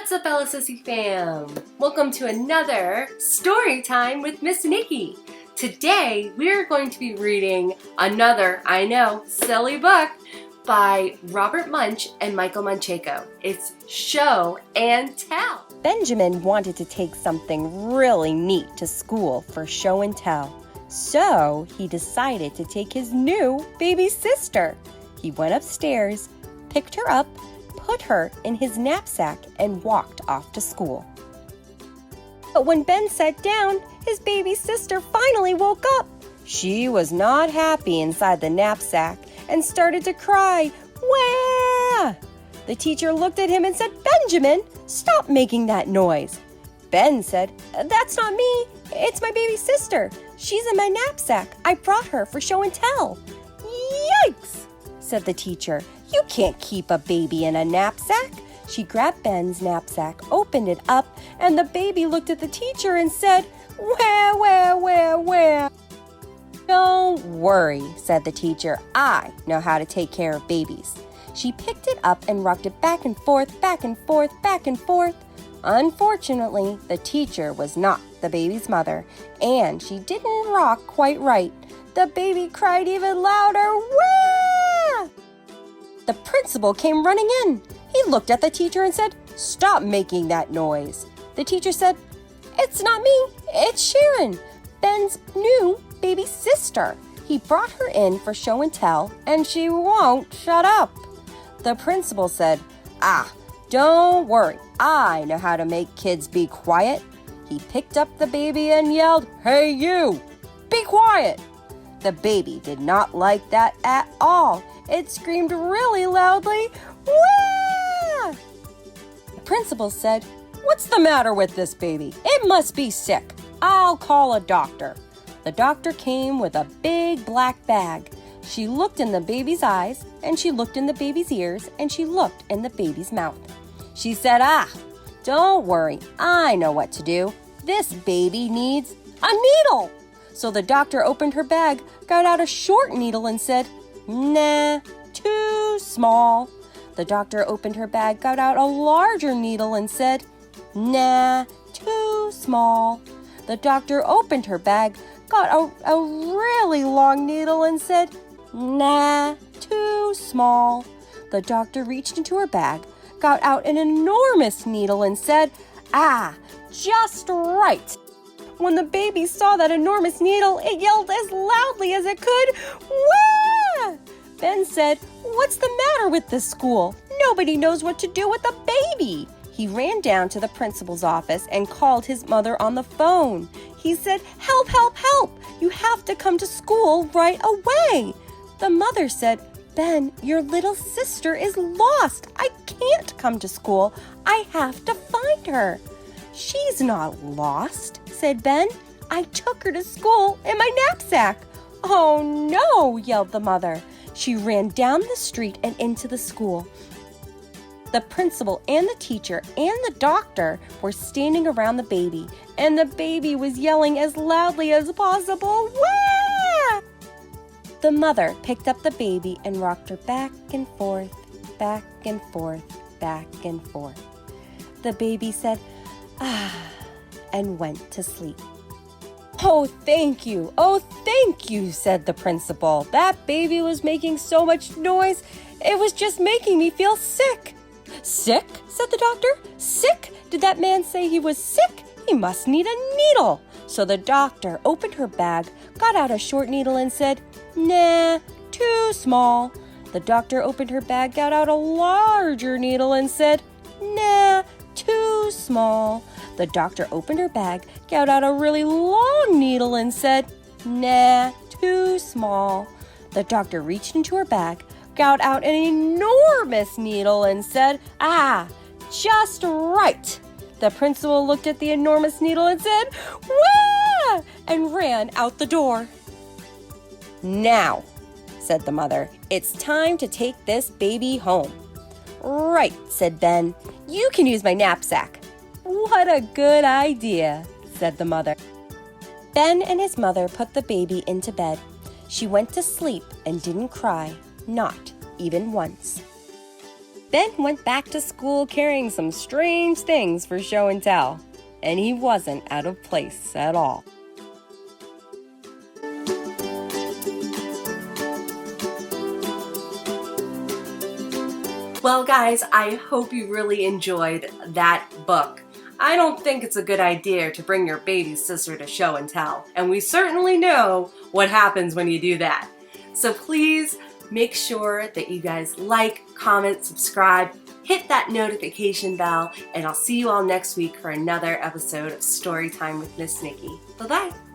What's up, LSSE fam? Welcome to another story time with Miss Nikki. Today we're going to be reading another, I know, silly book by Robert Munsch and Michael Martchenko. It's Show and Tell. Benjamin wanted to take something really neat to school for show and tell. So he decided to take his new baby sister. He went upstairs, picked her up, put her in his knapsack, and walked off to school. But when Ben sat down, his baby sister finally woke up. She was not happy inside the knapsack and started to cry, "Wah!" The teacher looked at him and said, "Benjamin, stop making that noise." Ben said, "That's not me. It's my baby sister. She's in my knapsack. I brought her for show and tell." "Yikes!" said the teacher. "You can't keep a baby in a knapsack." She grabbed Ben's knapsack, opened it up, and the baby looked at the teacher and said, "Wah." "Don't worry," said the teacher. "I know how to take care of babies." She picked it up and rocked it back and forth, back and forth, back and forth. Unfortunately, the teacher was not the baby's mother, and she didn't rock quite right. The baby cried even louder, "Wah!" The principal came running in. He looked at the teacher and said, "Stop making that noise." The teacher said, "It's not me, it's Sharon, Ben's new baby sister. He brought her in for show and tell, and she won't shut up." The principal said, "Don't worry, I know how to make kids be quiet." He picked up the baby and yelled, "Hey you, be quiet!" The baby did not like that at all. It screamed really loudly, "Wah!" The principal said, "What's the matter with this baby? It must be sick. I'll call a doctor." The doctor came with a big black bag. She looked in the baby's eyes, and she looked in the baby's ears, and she looked in the baby's mouth. She said, "Don't worry, I know what to do. This baby needs a needle." So the doctor opened her bag, got out a short needle and said, "Nah, too small." The doctor opened her bag, got out a larger needle and said, "Nah, too small." The doctor opened her bag, got a really long needle and said, "Nah, too small." The doctor reached into her bag, got out an enormous needle and said, "Just right." When the baby saw that enormous needle, it yelled as loudly as it could, "Wah!" Ben said, "What's the matter with this school? Nobody knows what to do with a baby." He ran down to the principal's office and called his mother on the phone. He said, "Help, help, help! You have to come to school right away." The mother said, "Ben, your little sister is lost. I can't come to school. I have to find her." "She's not lost," said Ben. "I took her to school in my knapsack." "Oh no," yelled the mother. She ran down the street and into the school. The principal and the teacher and the doctor were standing around the baby, and the baby was yelling as loudly as possible, "Wah!" The mother picked up the baby and rocked her back and forth, back and forth, back and forth. The baby said, and went to sleep. "Oh, thank you, said the principal. "That baby was making so much noise, it was just making me feel sick." "Sick?" said the doctor. "Sick? Did that man say he was sick? He must need a needle." So the doctor opened her bag, got out a short needle and said, "Nah, too small." The doctor opened her bag, got out a larger needle and said, "Nah, too small." The doctor opened her bag, got out a really long needle and said, "Nah, too small." The doctor reached into her bag, got out an enormous needle and said, "Just right." The principal looked at the enormous needle and said, "Wah!" and ran out the door. "Now," said the mother, "it's time to take this baby home." "Right," said Ben. "You can use my knapsack." "What a good idea," said the mother. Ben and his mother put the baby into bed. She went to sleep and didn't cry, not even once. then went back to school carrying some strange things for show and tell. And he wasn't out of place at all. Well, guys, I hope you really enjoyed that book. I don't think it's a good idea to bring your baby sister to show and tell, and we certainly know what happens when you do that. So please make sure that you guys like, comment, subscribe, hit that notification bell, and I'll see you all next week for another episode of Storytime with Miss Nikki. Bye-bye.